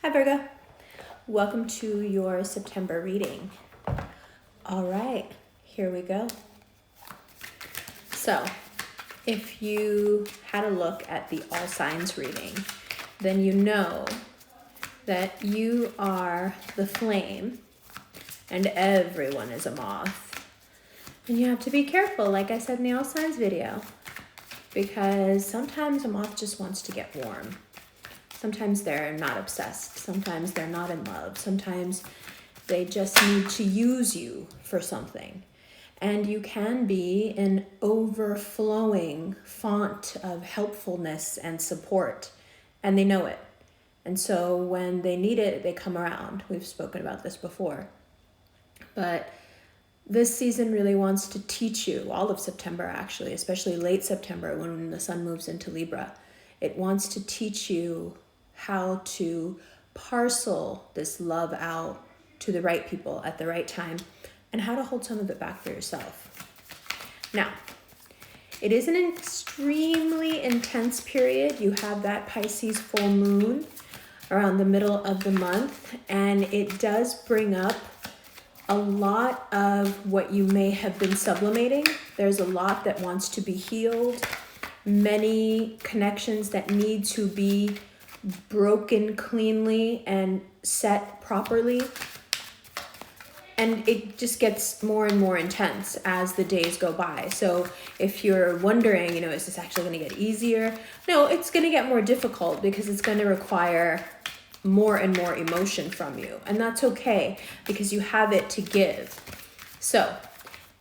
Hi Virgo, welcome to your September reading. All right, here we go. So, if you had a look at the all signs reading, then you know that you are the flame and everyone is a moth. And you have to be careful, like I said in the all signs video, because sometimes a moth just wants to get warm. Sometimes they're not obsessed. Sometimes they're not in love. Sometimes they just need to use you for something. And you can be an overflowing font of helpfulness and support. And they know it. And so when they need it, they come around. We've spoken about this before. But this season really wants to teach you, all of September actually, especially late September when the sun moves into Libra. It wants to teach you how to parcel this love out to the right people at the right time and how to hold some of it back for yourself. Now, it is an extremely intense period. You have that Pisces full moon around the middle of the month, and it does bring up a lot of what you may have been sublimating. There's a lot that wants to be healed, many connections that need to be broken cleanly and set properly. And it just gets more and more intense as the days go by. So if you're wondering, is this actually going to get easier? No, it's going to get more difficult because it's going to require more and more emotion from you. And that's okay because you have it to give. So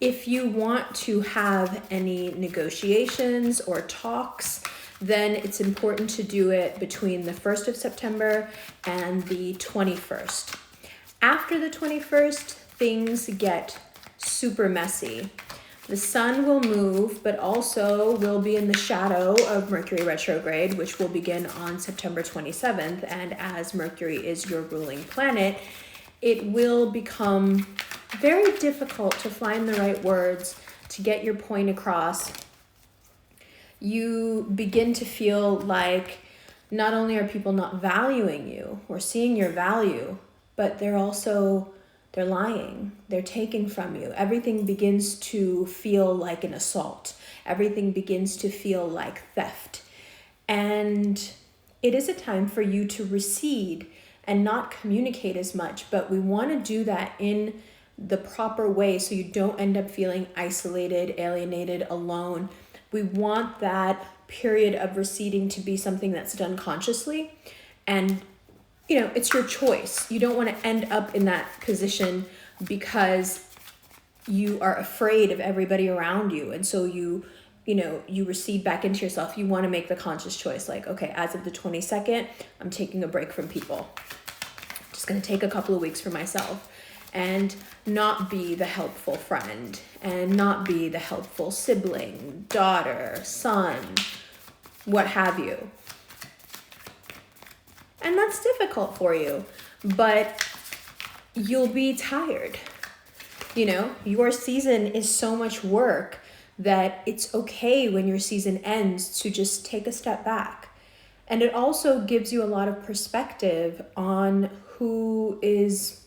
if you want to have any negotiations or talks, then it's important to do it between the 1st of September and the 21st. After the 21st, things get super messy. The sun will move, but also will be in the shadow of Mercury Retrograde, which will begin on September 27th. And as Mercury is your ruling planet, it will become very difficult to find the right words to get your point across. You begin to feel like not only are people not valuing you or seeing your value, but they're lying. They're taking from you. Everything begins to feel like an assault. Everything begins to feel like theft. And it is a time for you to recede and not communicate as much, but we want to do that in the proper way so you don't end up feeling isolated, alienated, alone. We want that period of receding to be something that's done consciously. And, it's your choice. You don't want to end up in that position because you are afraid of everybody around you. And so you recede back into yourself. You want to make the conscious choice. Like, okay, as of the 22nd, I'm taking a break from people. Just going to take a couple of weeks for myself. And not be the helpful friend, and not be the helpful sibling, daughter, son, what have you. And that's difficult for you, but you'll be tired. Your season is so much work that it's okay when your season ends to just take a step back. And it also gives you a lot of perspective on who is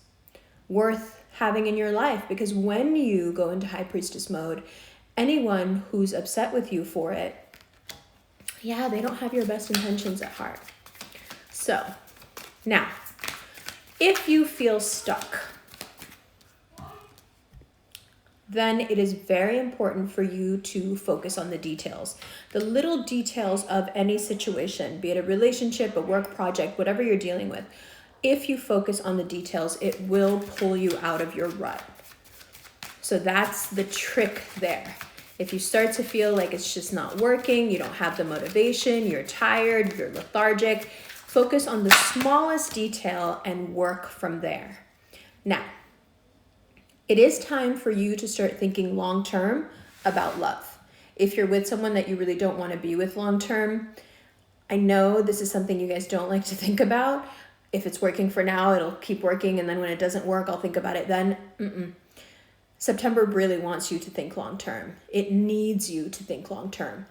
worth having in your life, because when you go into high priestess mode, anyone who's upset with you for it, they don't have your best intentions at heart. So now, if you feel stuck, then it is very important for you to focus on the details. The little details of any situation, be it a relationship, a work project, whatever you're dealing with. If you focus on the details, it will pull you out of your rut. So that's the trick there. If you start to feel like it's just not working, you don't have the motivation, you're tired, you're lethargic, focus on the smallest detail and work from there. Now, it is time for you to start thinking long-term about love. If you're with someone that you really don't want to be with long-term, I know this is something you guys don't like to think about. If it's working for now, it'll keep working. And then when it doesn't work, I'll think about it then. September really wants you to think long-term. It needs you to think long-term.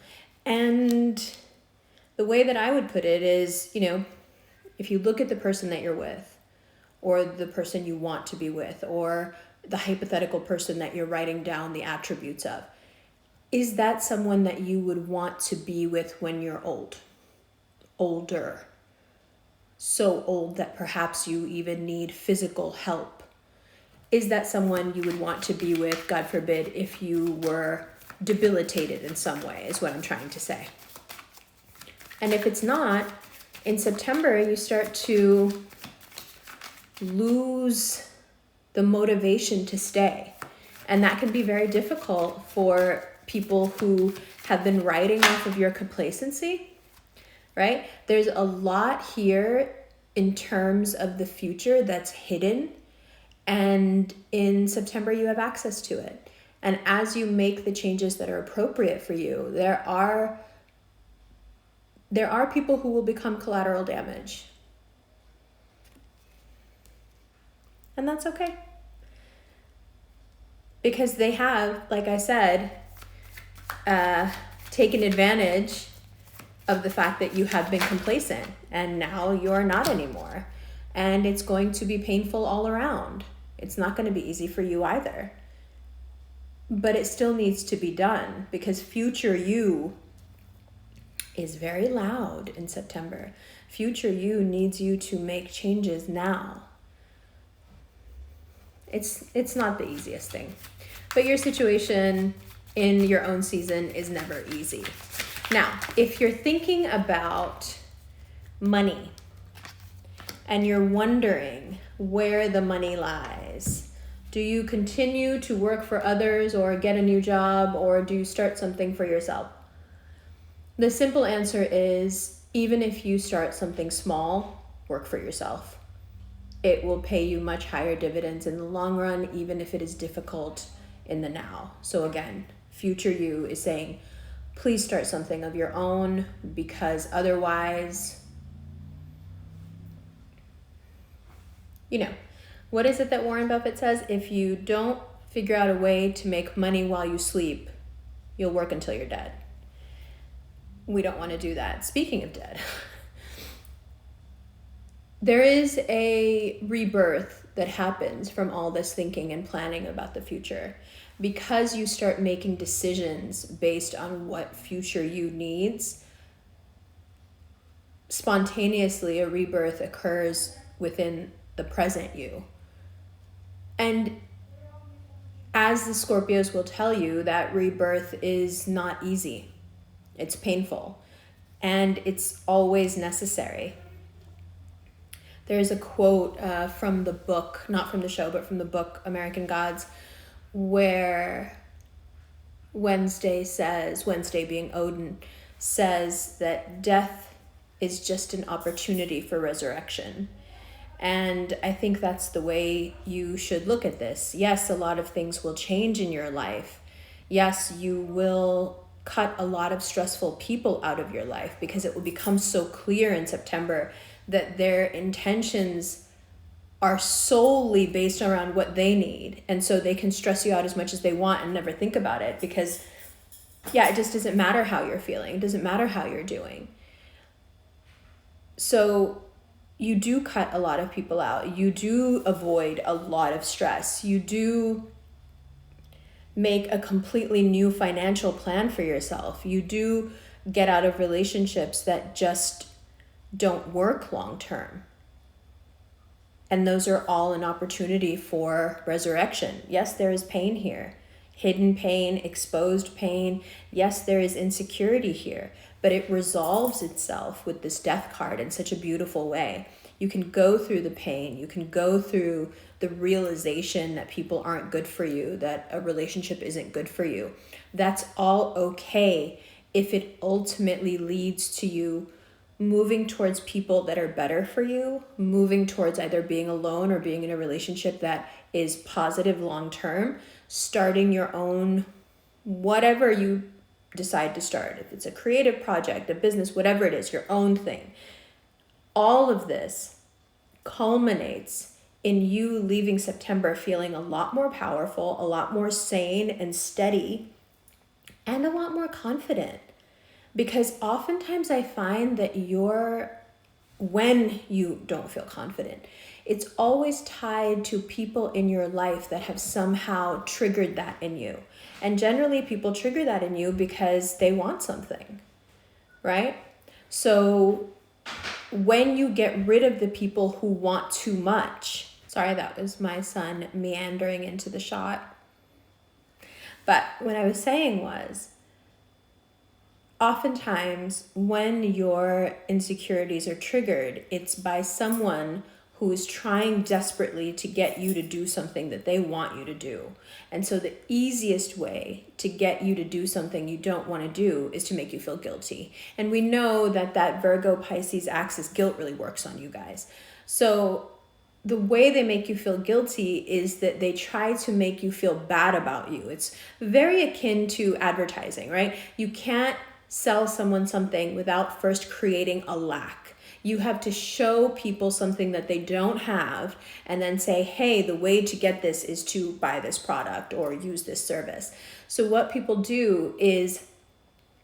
And the way that I would put it is, if you look at the person that you're with, or the person you want to be with, or the hypothetical person that you're writing down the attributes of, is that someone that you would want to be with when you're older? So old that perhaps you even need physical help. Is that someone you would want to be with, God forbid, if you were debilitated in some way, is what I'm trying to say. And if it's not, in September, you start to lose the motivation to stay. And that can be very difficult for people who have been riding off of your complacency, right? There's a lot here in terms of the future that's hidden. And in September, you have access to it. And as you make the changes that are appropriate for you, there are people who will become collateral damage. And that's okay. Because they have, like I said, taken advantage of the fact that you have been complacent and now you're not anymore. And it's going to be painful all around. It's not going to be easy for you either. But it still needs to be done because future you is very loud in September. Future you needs you to make changes now. It's not the easiest thing. But your situation in your own season is never easy. Now, if you're thinking about money and you're wondering where the money lies, do you continue to work for others or get a new job, or do you start something for yourself? The simple answer is, even if you start something small, work for yourself. It will pay you much higher dividends in the long run, even if it is difficult in the now. So again, future you is saying, please start something of your own, because otherwise, what is it that Warren Buffett says? If you don't figure out a way to make money while you sleep, you'll work until you're dead. We don't want to do that. Speaking of dead, there is a rebirth that happens from all this thinking and planning about the future, because you start making decisions based on what future you needs. Spontaneously, a rebirth occurs within the present you. And as the Scorpios will tell you, that rebirth is not easy. It's painful. And it's always necessary. There's a quote from the book, not from the show, but from the book American Gods, where Wednesday being Odin, says that death is just an opportunity for resurrection. And I think that's the way you should look at this. Yes, a lot of things will change in your life. Yes, you will cut a lot of stressful people out of your life, because it will become so clear in September that their intentions are solely based around what they need. And so they can stress you out as much as they want and never think about it, because it just doesn't matter how you're feeling. It doesn't matter how you're doing. So you do cut a lot of people out. You do avoid a lot of stress. You do make a completely new financial plan for yourself. You do get out of relationships that just don't work long term. And those are all an opportunity for resurrection. Yes, there is pain here. Hidden pain, exposed pain. Yes, there is insecurity here, but it resolves itself with this death card in such a beautiful way. You can go through the pain. You can go through the realization that people aren't good for you, that a relationship isn't good for you. That's all okay if it ultimately leads to you moving towards people that are better for you, moving towards either being alone or being in a relationship that is positive long-term, starting your own, whatever you decide to start. If it's a creative project, a business, whatever it is, your own thing. All of this culminates in you leaving September feeling a lot more powerful, a lot more sane and steady, and a lot more confident. Because oftentimes I find that your when you don't feel confident, it's always tied to people in your life that have somehow triggered that in you. And generally people trigger that in you because they want something, right? So when you get rid of the people who want too much, sorry, that was my son meandering into the shot. But what I was saying was, oftentimes when your insecurities are triggered, it's by someone who is trying desperately to get you to do something that they want you to do. And so the easiest way to get you to do something you don't want to do is to make you feel guilty. And we know that that Virgo Pisces axis guilt really works on you guys. So the way they make you feel guilty is that they try to make you feel bad about you. It's very akin to advertising, right? You can't sell someone something without first creating a lack. You have to show people something that they don't have and then say, hey, the way to get this is to buy this product or use this service. So what people do is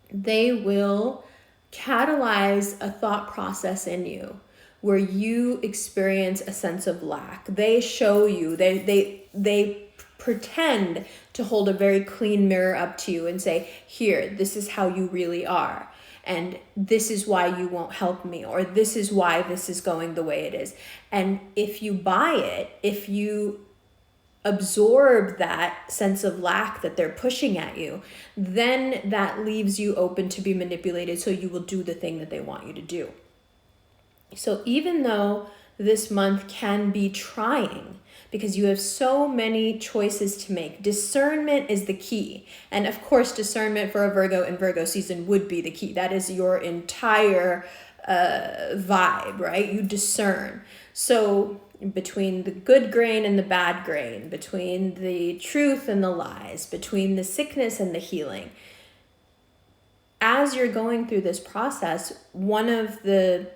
they will catalyze a thought process in you where you experience a sense of lack. They show you, they pretend to hold a very clean mirror up to you and say, here, this is how you really are. And this is why you won't help me, or this is why this is going the way it is. And if you buy it, if you absorb that sense of lack that they're pushing at you, then that leaves you open to be manipulated, so you will do the thing that they want you to do. So even though this month can be trying, because you have so many choices to make, discernment is the key. And of course, discernment for a Virgo in Virgo season would be the key. That is your entire vibe, right? You discern. So between the good grain and the bad grain, between the truth and the lies, between the sickness and the healing, as you're going through this process, one of the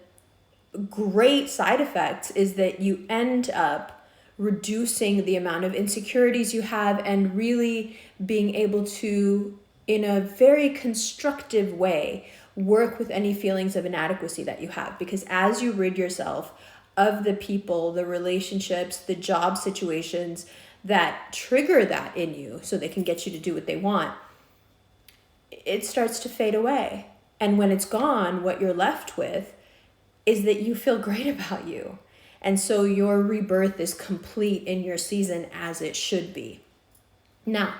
great side effects is that you end up reducing the amount of insecurities you have and really being able to, in a very constructive way, work with any feelings of inadequacy that you have. Because as you rid yourself of the people, the relationships, the job situations that trigger that in you so they can get you to do what they want, it starts to fade away. And when it's gone, what you're left with is that you feel great about you. And so your rebirth is complete in your season, as it should be. Now,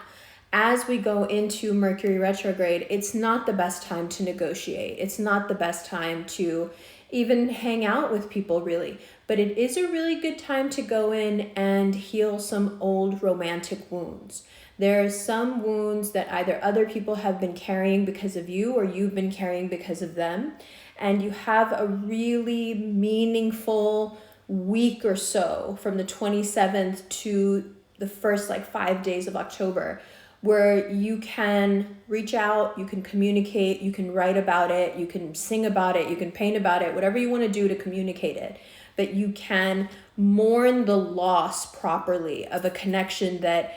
as we go into Mercury retrograde, it's not the best time to negotiate. It's not the best time to even hang out with people, really. But it is a really good time to go in and heal some old romantic wounds. There are some wounds that either other people have been carrying because of you, or you've been carrying because of them. And you have a really meaningful week or so from the 27th to the first 5 days of October, where you can reach out, you can communicate, you can write about it, you can sing about it, you can paint about it, whatever you want to do to communicate it. But you can mourn the loss properly of a connection that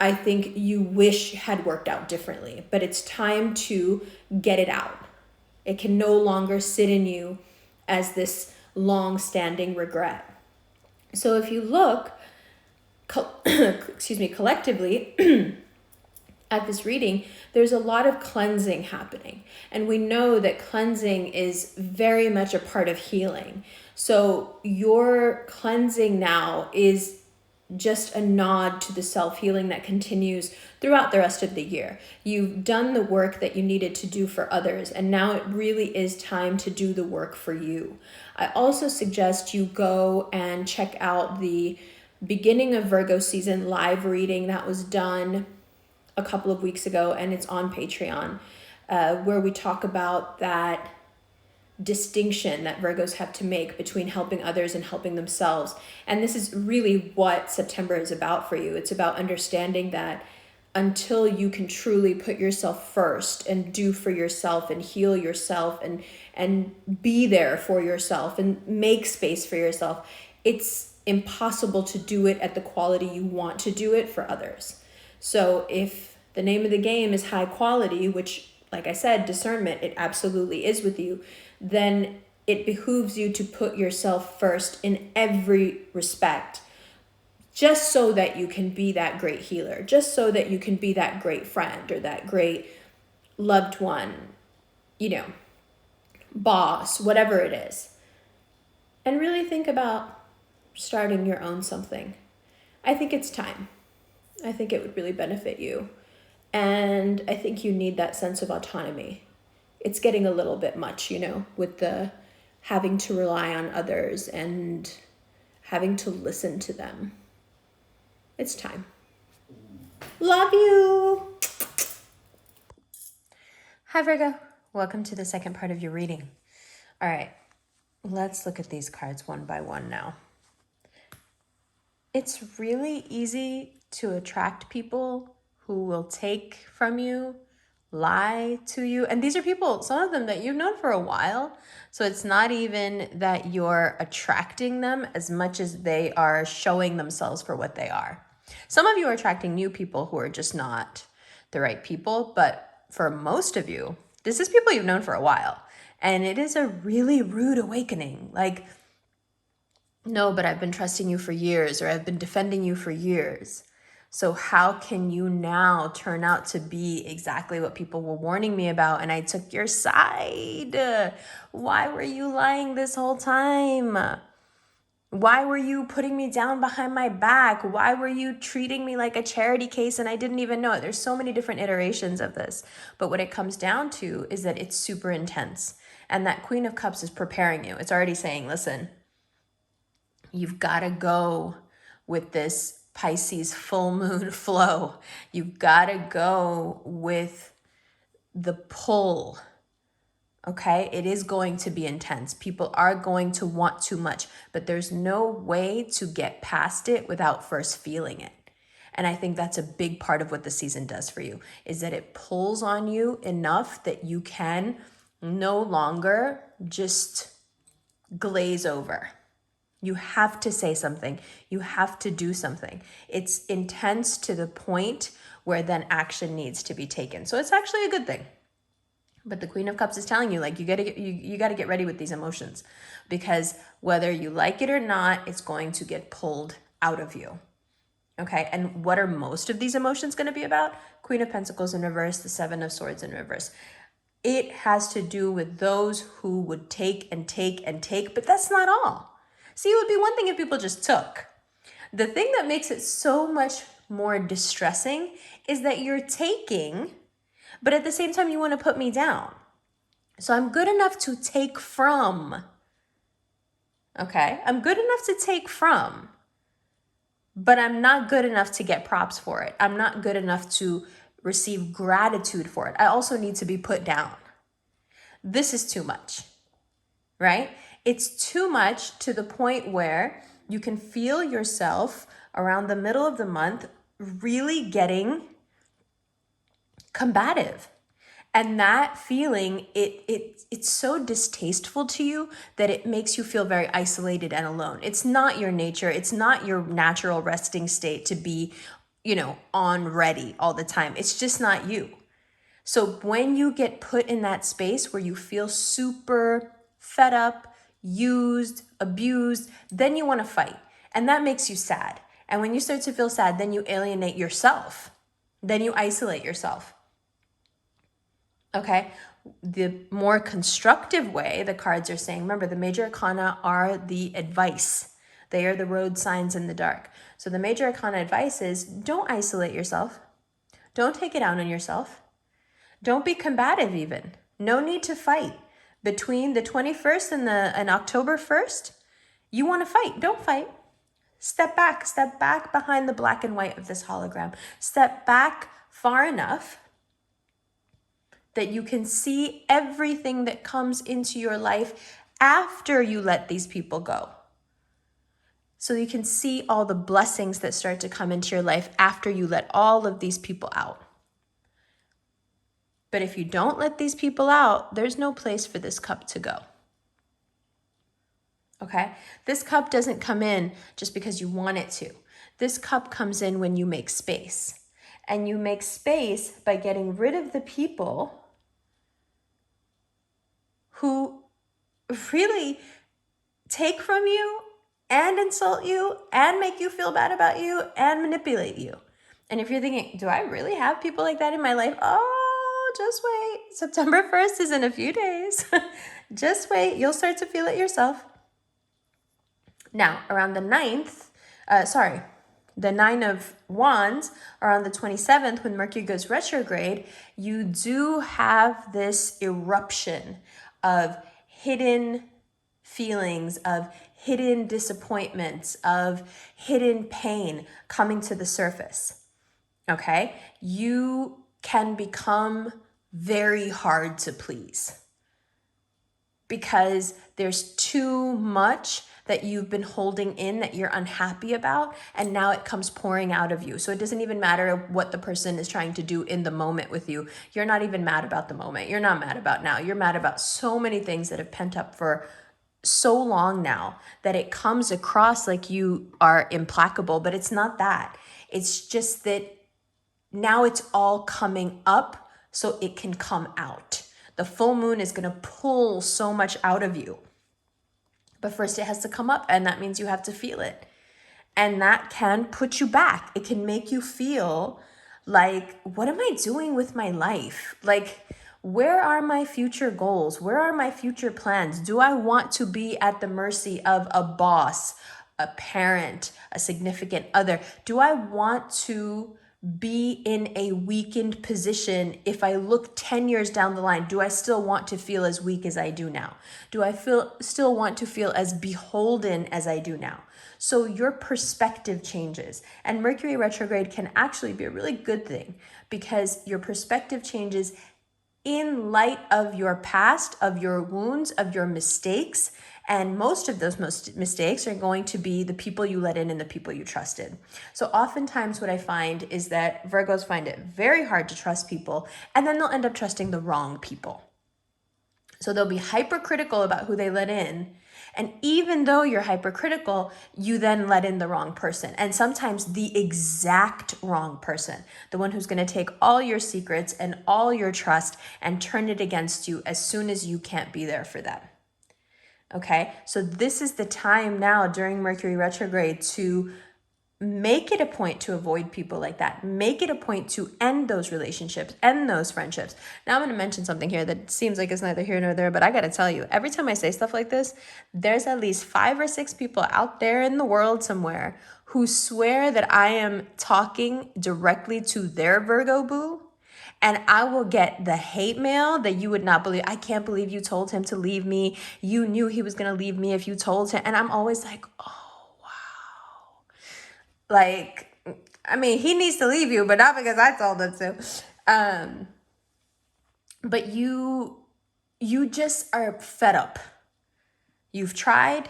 I think you wish had worked out differently. But it's time to get it out. It can no longer sit in you as this long-standing regret. So if you look, collectively at this reading, there's a lot of cleansing happening. And we know that cleansing is very much a part of healing. So your cleansing now is just a nod to the self-healing that continues throughout the rest of the year. You've done the work that you needed to do for others, and now it really is time to do the work for you. I also suggest you go and check out the beginning of Virgo season live reading that was done a couple of weeks ago, and it's on Patreon, where we talk about that distinction that Virgos have to make between helping others and helping themselves. And this is really what September is about for you. It's about understanding that until you can truly put yourself first and do for yourself and heal yourself and be there for yourself and make space for yourself, it's impossible to do it at the quality you want to do it for others. So if the name of the game is high quality, which, like I said, discernment, it absolutely is with you, then it behooves you to put yourself first in every respect, just so that you can be that great healer, just so that you can be that great friend or that great loved one, boss, whatever it is. And really think about starting your own something. I think it's time. I think it would really benefit you. And I think you need that sense of autonomy. It's getting a little bit much, with the having to rely on others and having to listen to them. It's time. Love you. Hi, Virgo. Welcome to the second part of your reading. All right, let's look at these cards one by one now. It's really easy to attract people who will take from you, lie to you. And these are people, some of them that you've known for a while. So it's not even that you're attracting them as much as they are showing themselves for what they are. Some of you are attracting new people who are just not the right people. But for most of you, this is people you've known for a while. And it is a really rude awakening. Like, no, but I've been trusting you for years, or I've been defending you for years. So how can you now turn out to be exactly what people were warning me about? And I took your side. Why were you lying this whole time? Why were you putting me down behind my back? Why were you treating me like a charity case and I didn't even know it? There's so many different iterations of this. But what it comes down to is that it's super intense. And that Queen of Cups is preparing you. It's already saying, listen, you've got to go with this Pisces full moon flow. You've got to go with the pull. Okay, it is going to be intense. People are going to want too much, but there's no way to get past it without first feeling it. And I think that's a big part of what the season does for you, is that it pulls on you enough that you can no longer just glaze over. You have to say something. You have to do something. It's intense to the point where then action needs to be taken. So it's actually a good thing. But the Queen of Cups is telling you, like, you got to get ready with these emotions, because whether you like it or not, it's going to get pulled out of you. Okay, and what are most of these emotions going to be about? Queen of Pentacles in reverse, the Seven of Swords in reverse. It has to do with those who would take and take and take, but that's not all. See, it would be one thing if people just took. The thing that makes it so much more distressing is that you're taking, but at the same time, you want to put me down. So I'm good enough to take from. Okay, I'm good enough to take from, but I'm not good enough to get props for it. I'm not good enough to receive gratitude for it. I also need to be put down. This is too much, right? It's too much to the point where you can feel yourself around the middle of the month really getting combative. And that feeling, it's so distasteful to you that it makes you feel very isolated and alone. It's not your nature. It's not your natural resting state to be, on ready all the time. It's just not you. So when you get put in that space where you feel super fed up, used, abused, then you want to fight. And that makes you sad. And when you start to feel sad, then you alienate yourself. Then you isolate yourself. Okay, the more constructive way, the cards are saying, remember, the major arcana are the advice. They are the road signs in the dark. So the major arcana advice is, don't isolate yourself. Don't take it out on yourself. Don't be combative even. No need to fight. Between the 21st and October 1st, you want to fight. Don't fight. Step back behind the black and white of this hologram. Step back far enough that you can see everything that comes into your life after you let these people go. So you can see all the blessings that start to come into your life after you let all of these people out. But if you don't let these people out, there's no place for this cup to go. Okay? This cup doesn't come in just because you want it to. This cup comes in when you make space. And you make space by getting rid of the people who really take from you and insult you and make you feel bad about you and manipulate you. And if you're thinking, do I really have people like that in my life? Oh, just wait. September 1st is in a few days. Just wait. You'll start to feel it yourself. Now, around the 9 of Wands, around the 27th, when Mercury goes retrograde, you do have this eruption of hidden feelings, of hidden disappointments, of hidden pain coming to the surface. Okay? You can become very hard to please because there's too much that you've been holding in that you're unhappy about, and now it comes pouring out of you. So it doesn't even matter what the person is trying to do in the moment with you. You're not even mad about the moment. You're not mad about now. You're mad about so many things that have pent up for so long now that it comes across like you are implacable, but it's not that. It's just that now it's all coming up so it can come out. The full moon is going to pull so much out of you. But first it has to come up, and that means you have to feel it. And that can put you back. It can make you feel like, what am I doing with my life? Like, where are my future goals? Where are my future plans? Do I want to be at the mercy of a boss, a parent, a significant other? Do I want to be in a weakened position? If I look 10 years down the line, do I still want to feel as weak as I do now? Do I still want to feel as beholden as I do now? So your perspective changes, and Mercury retrograde can actually be a really good thing because your perspective changes in light of your past, of your wounds, of your mistakes. And most of those mistakes are going to be the people you let in and the people you trusted. So oftentimes what I find is that Virgos find it very hard to trust people, and then they'll end up trusting the wrong people. So they'll be hypercritical about who they let in. And even though you're hypercritical, you then let in the wrong person. And sometimes the exact wrong person, the one who's going to take all your secrets and all your trust and turn it against you as soon as you can't be there for them. Okay, so this is the time now during Mercury retrograde to make it a point to avoid people like that. Make it a point to end those relationships, end those friendships. Now I'm going to mention something here that seems like it's neither here nor there, but I got to tell you, every time I say stuff like this, there's at least 5 or 6 people out there in the world somewhere who swear that I am talking directly to their Virgo boo. And I will get the hate mail that you would not believe. I can't believe you told him to leave me. You knew he was going to leave me if you told him. And I'm always like, oh, wow. Like, I mean, he needs to leave you, but not because I told him to. But you just are fed up. You've tried.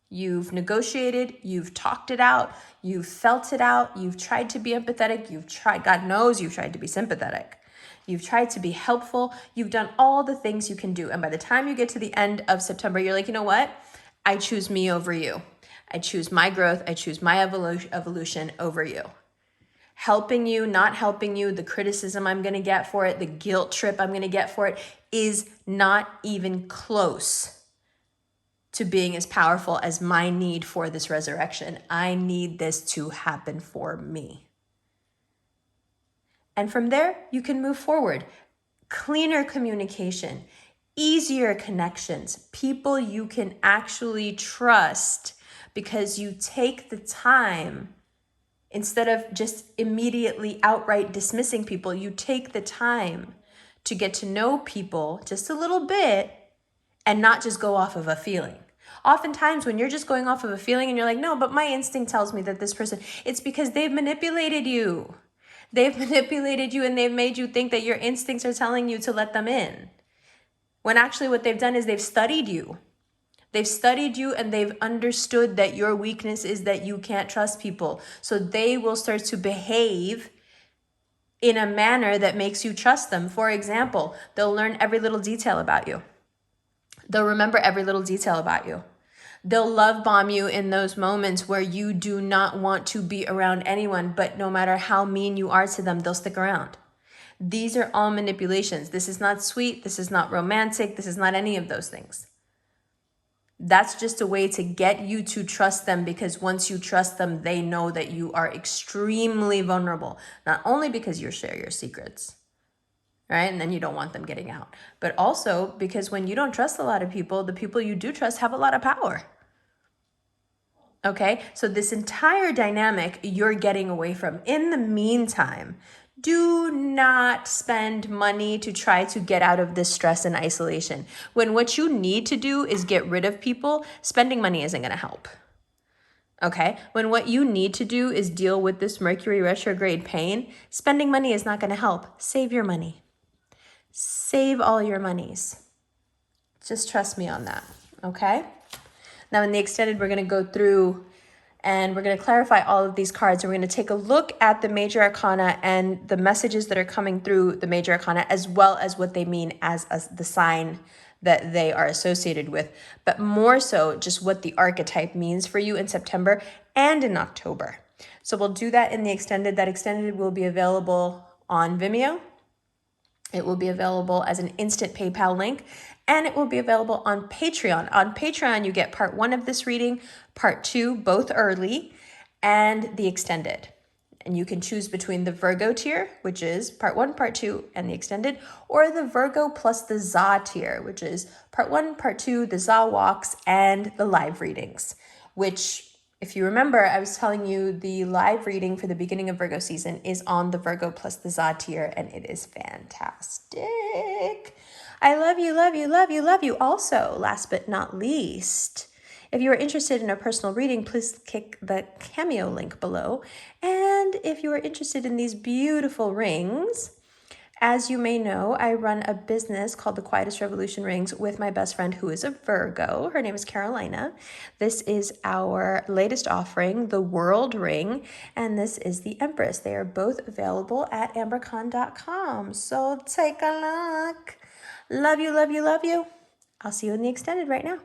You've negotiated, you've talked it out, you've felt it out, you've tried to be empathetic, you've tried, God knows you've tried to be sympathetic. You've tried to be helpful. You've done all the things you can do. And by the time you get to the end of September, you're like, you know what? I choose me over you. I choose my growth. I choose my evolution over you. Helping you, not helping you, the criticism I'm going to get for it, the guilt trip I'm going to get for it is not even close to being as powerful as my need for this resurrection. I need this to happen for me. And from there, you can move forward. Cleaner communication, easier connections, people you can actually trust because you take the time. Instead of just immediately outright dismissing people, you take the time to get to know people just a little bit and not just go off of a feeling. Oftentimes when you're just going off of a feeling and you're like, no, but my instinct tells me that this person, it's because they've manipulated you. They've manipulated you and they've made you think that your instincts are telling you to let them in. When actually what they've done is they've studied you. They've studied you and they've understood that your weakness is that you can't trust people. So they will start to behave in a manner that makes you trust them. For example, they'll learn every little detail about you. They'll remember every little detail about you. They'll love bomb you in those moments where you do not want to be around anyone, but no matter how mean you are to them, they'll stick around. These are all manipulations. This is not sweet. This is not romantic. This is not any of those things. That's just a way to get you to trust them, because once you trust them, they know that you are extremely vulnerable, not only because you share your secrets, right? And then you don't want them getting out, but also because when you don't trust a lot of people, the people you do trust have a lot of power. Okay, so this entire dynamic you're getting away from. In the meantime, do not spend money to try to get out of this stress and isolation. When what you need to do is get rid of people, spending money isn't going to help. Okay, when what you need to do is deal with this Mercury retrograde pain, spending money is not going to help. Save your money. Save all your monies. Just trust me on that. Okay? Now in the extended, we're going to go through and we're going to clarify all of these cards. And we're going to take a look at the major arcana and the messages that are coming through the major arcana, as well as what they mean as the sign that they are associated with, but more so just what the archetype means for you in September and in October. So we'll do that in the extended. That extended will be available on Vimeo. It will be available as an instant PayPal link, and it will be available on Patreon. On Patreon, you get part 1 of this reading, part 2, both early, and the extended. And you can choose between the Virgo tier, which is part 1, part 2, and the extended, or the Virgo plus the Za tier, which is part 1, part 2, the Za walks, and the live readings, which, if you remember, I was telling you the live reading for the beginning of Virgo season is on the Virgo plus the Za tier, and it is fantastic. I love you, love you, love you, love you. Also, last but not least, if you are interested in a personal reading, please click the Cameo link below. And if you are interested in these beautiful rings, as you may know, I run a business called the Quietest Revolution Rings with my best friend who is a Virgo. Her name is Carolina. This is our latest offering, the World Ring, and this is the Empress. They are both available at ambercon.com. So take a look. Love you, love you, love you. I'll see you in the extended right now.